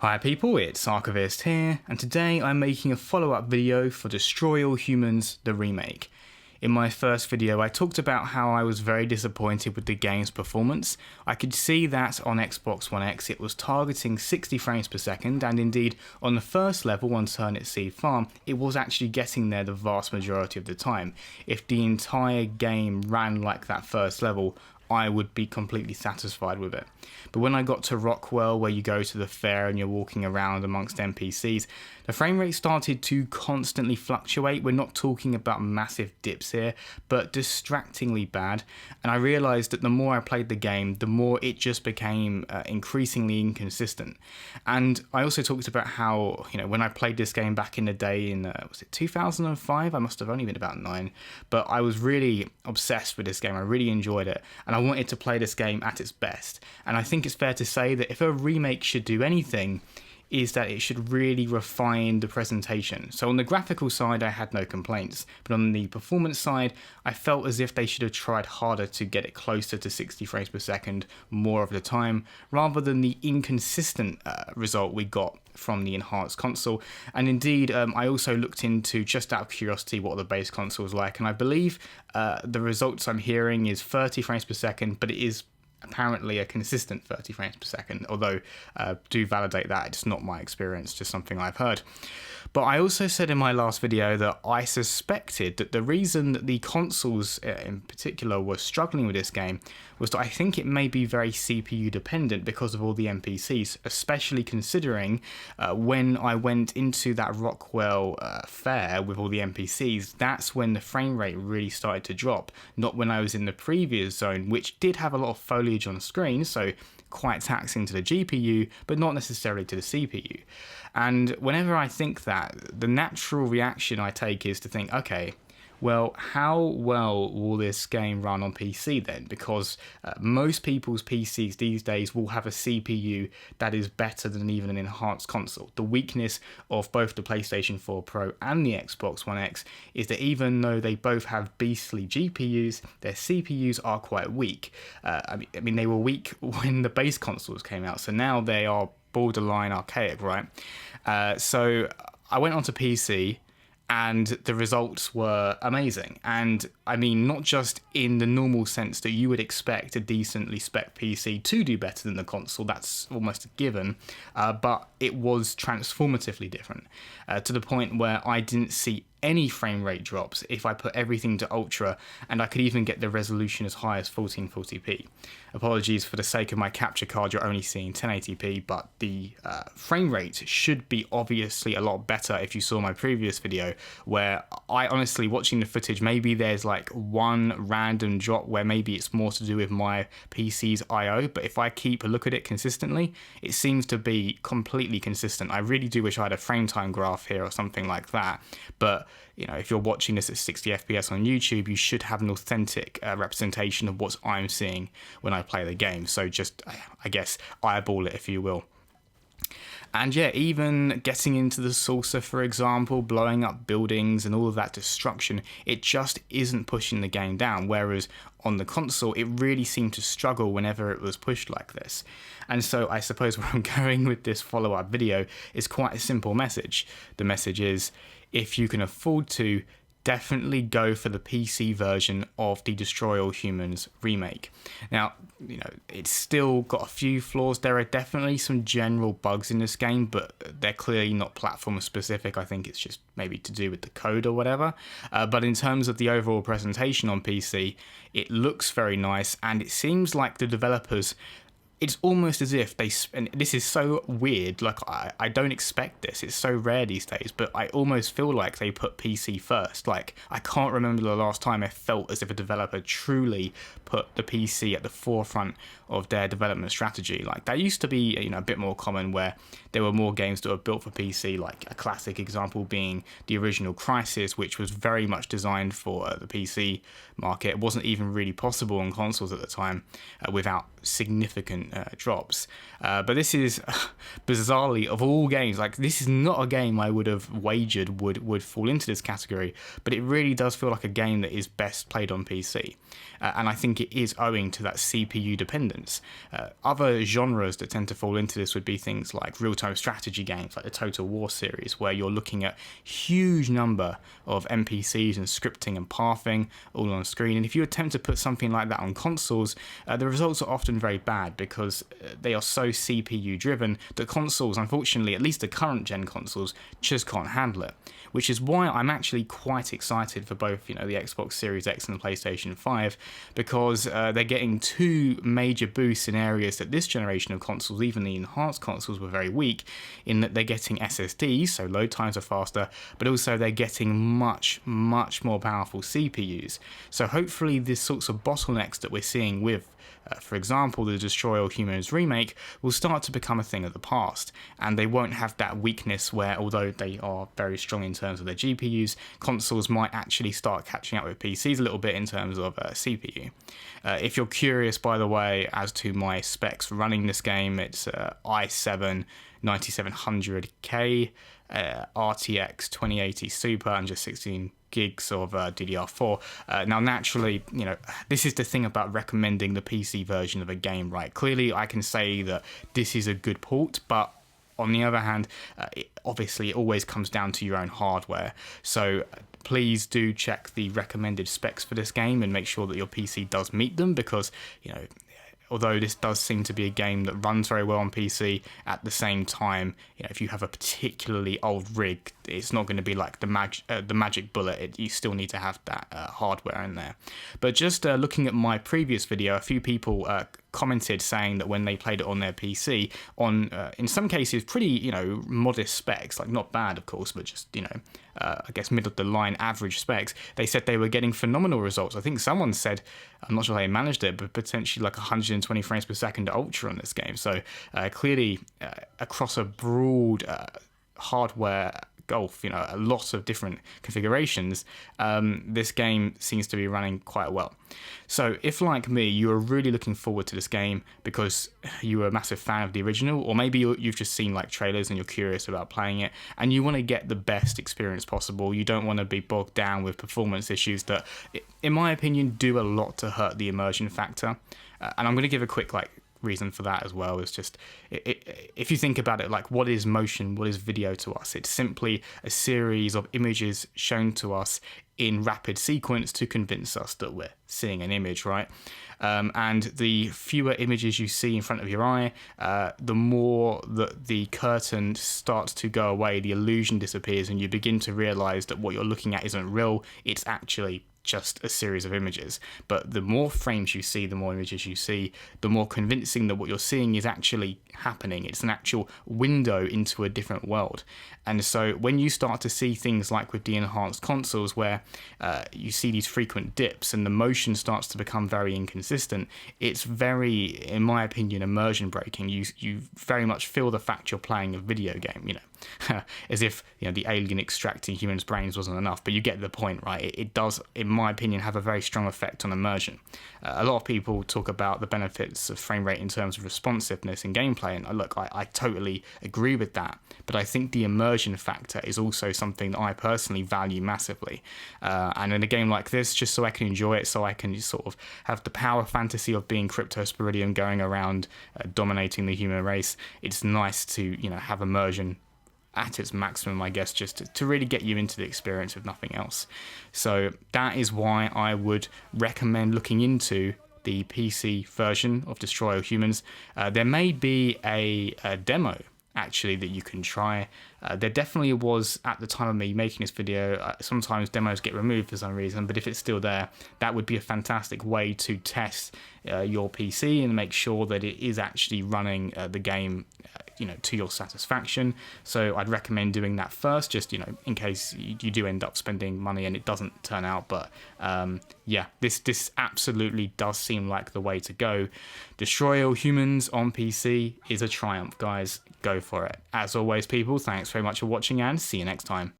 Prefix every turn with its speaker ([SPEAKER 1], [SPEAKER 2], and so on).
[SPEAKER 1] Hi people, it's Archivist here, and today I'm making a follow-up video for Destroy All Humans, the remake. In my first video I talked about how I was very disappointed with the game's performance. I could see that on Xbox One X it was targeting 60 frames per second, and indeed on the first level on Turnip Seed Farm it was actually getting there the vast majority of the time. If the entire game ran like that first level, I would be completely satisfied with it. But when I got to Rockwell, where you go to the fair and you're walking around amongst NPCs, the frame rate started to constantly fluctuate. We're not talking about massive dips here, but distractingly bad. And I realized that the more I played the game, the more it just became increasingly inconsistent. And I also talked about how, when I played this game back in the day in, was it 2005? I must have only been about 9, but I was really obsessed with this game. I really enjoyed it, and I wanted to play this game at its best. And I think it's fair to say that if a remake should do anything, is that it should really refine the presentation. So on the graphical side I had no complaints, but on the performance side I felt as if they should have tried harder to get it closer to 60 frames per second more of the time, rather than the inconsistent result we got from the enhanced console. And indeed I also looked into, just out of curiosity, what the base console was like, and I believe the results I'm hearing is 30 frames per second, but it is apparently a consistent 30 frames per second, although do validate that, it's not my experience, just something I've heard. But I also said in my last video that I suspected that the reason that the consoles in particular were struggling with this game was that I think it may be very CPU dependent because of all the NPCs, especially considering when I went into that Rockwell fair with all the NPCs, that's when the frame rate really started to drop, not when I was in the previous zone, which did have a lot of foliage on screen, so quite taxing to the GPU, but not necessarily to the CPU. And whenever I think that, the natural reaction I take is to think, okay, well, how well will this game run on PC then? Because most people's PCs these days will have a CPU that is better than even an enhanced console. The weakness of both the PlayStation 4 Pro and the Xbox One X is that even though they both have beastly GPUs, their CPUs are quite weak. I mean, they were weak when the base consoles came out, so now they are borderline archaic, right? So I went onto PC, and the results were amazing. And I mean, not just in the normal sense that you would expect a decently spec PC to do better than the console, that's almost a given, but it was transformatively different, to the point where I didn't see any frame rate drops if I put everything to ultra, and I could even get the resolution as high as 1440p. Apologies, for the sake of my capture card you're only seeing 1080p, but the frame rate should be obviously a lot better if you saw my previous video, where I honestly, watching the footage, maybe there's like one random drop where maybe it's more to do with my PC's I/O, but if I keep a look at it consistently, it seems to be completely consistent. I really do wish I had a frame time graph here or something like that, but if you're watching this at 60 FPS on YouTube, you should have an authentic representation of what I'm seeing when I play the game. So just, I guess, eyeball it if you will. And yeah, even getting into the saucer, for example, blowing up buildings and all of that destruction, it just isn't pushing the game down, whereas on the console it really seemed to struggle whenever it was pushed like this. And so I suppose where I'm going with this follow-up video is quite a simple message. The message is, if you can afford to, definitely go for the PC version of the Destroy All Humans remake. Now, it's still got a few flaws. There are definitely some general bugs in this game, but they're clearly not platform specific. I think it's just maybe to do with the code or whatever. But in terms of the overall presentation on PC, it looks very nice, and it seems like the developers, it's almost as if they, and this is so weird, like I don't expect this, it's so rare these days, but I almost feel like they put PC first. Like, I can't remember the last time I felt as if a developer truly put the PC at the forefront of their development strategy. Like, that used to be a bit more common, where there were more games that were built for PC, like a classic example being the original Crysis, which was very much designed for the PC market. It wasn't even really possible on consoles at the time without significant drops. But this is, bizarrely, of all games, like, this is not a game I would have wagered would fall into this category, but it really does feel like a game that is best played on PC. And I think it is owing to that CPU dependence. Other genres that tend to fall into this would be things like real-time strategy games, like the Total War series, where you're looking at huge number of NPCs and scripting and pathing all on screen. And if you attempt to put something like that on consoles, the results are often very bad because they are so CPU driven that consoles, unfortunately, at least the current gen consoles, just can't handle it. Which is why I'm actually quite excited for both, the Xbox Series X and the PlayStation 5, because they're getting two major boosts in areas that this generation of consoles, even the enhanced consoles, were very weak, in that they're getting SSDs, so load times are faster, but also they're getting much more powerful CPUs. So hopefully these sorts of bottlenecks that we're seeing with for example, the Destroy All Humans remake will start to become a thing of the past, and they won't have that weakness where, although they are very strong in terms of their GPUs, consoles might actually start catching up with PCs a little bit in terms of CPU. If you're curious, by the way, as to my specs running this game, it's i7 9700K, RTX 2080 Super, and just 16 gigs of DDR4. Now, naturally, this is the thing about recommending the PC version of a game, right? Clearly, I can say that this is a good port, but on the other hand, obviously, it always comes down to your own hardware. So please do check the recommended specs for this game and make sure that your PC does meet them, because, although this does seem to be a game that runs very well on PC, at the same time, if you have a particularly old rig, it's not going to be like the magic bullet. You still need to have that hardware in there. But just looking at my previous video, a few people commented saying that when they played it on their PC, on in some cases pretty modest specs, like not bad of course, but just I guess middle of the line average specs, they said they were getting phenomenal results. I think someone said, I'm not sure how they managed it, but potentially like 120 frames per second ultra on this game. So clearly across a broad hardware gulf, a lot of different configurations, this game seems to be running quite well. So if, like me, you are really looking forward to this game because you were a massive fan of the original, or maybe you've just seen like trailers and you're curious about playing it, and you want to get the best experience possible, you don't want to be bogged down with performance issues that, in my opinion, do a lot to hurt the immersion factor. And I'm going to give a quick reason for that as well. Is just, if you think about it, like, what is motion, what is video to us? It's simply a series of images shown to us in rapid sequence to convince us that we're seeing an image, right? And the fewer images you see in front of your eye, the more that the curtain starts to go away, the illusion disappears, and you begin to realize that what you're looking at isn't real, it's actually just a series of images. But the more frames you see, the more images you see, the more convincing that what you're seeing is actually happening. It's an actual window into a different world. And so when you start to see things like with the enhanced consoles where you see these frequent dips and the motion starts to become very inconsistent, it's very, in my opinion, immersion breaking. You very much feel the fact you're playing a video game, as if the alien extracting humans' brains wasn't enough. But you get the point, right? It does, in my opinion, have a very strong effect on immersion. A lot of people talk about the benefits of frame rate in terms of responsiveness and gameplay, and look, I totally agree with that. But I think the immersion factor is also something that I personally value massively. And in a game like this, just so I can enjoy it, so I can just sort of have the power fantasy of being Cryptosporidium going around dominating the human race, it's nice to have immersion at its maximum, I guess, just to really get you into the experience, if nothing else. So that is why I would recommend looking into the PC version of Destroy All Humans. There may be a demo actually that you can try. There definitely was at the time of me making this video. Sometimes demos get removed for some reason, but if it's still there, that would be a fantastic way to test your PC and make sure that it is actually running the game to your satisfaction. So I'd recommend doing that first, just in case you do end up spending money and it doesn't turn out. But yeah, this absolutely does seem like the way to go. Destroy All Humans on PC is a triumph, guys. Go for it. As always, people, thanks very much for watching and see you next time.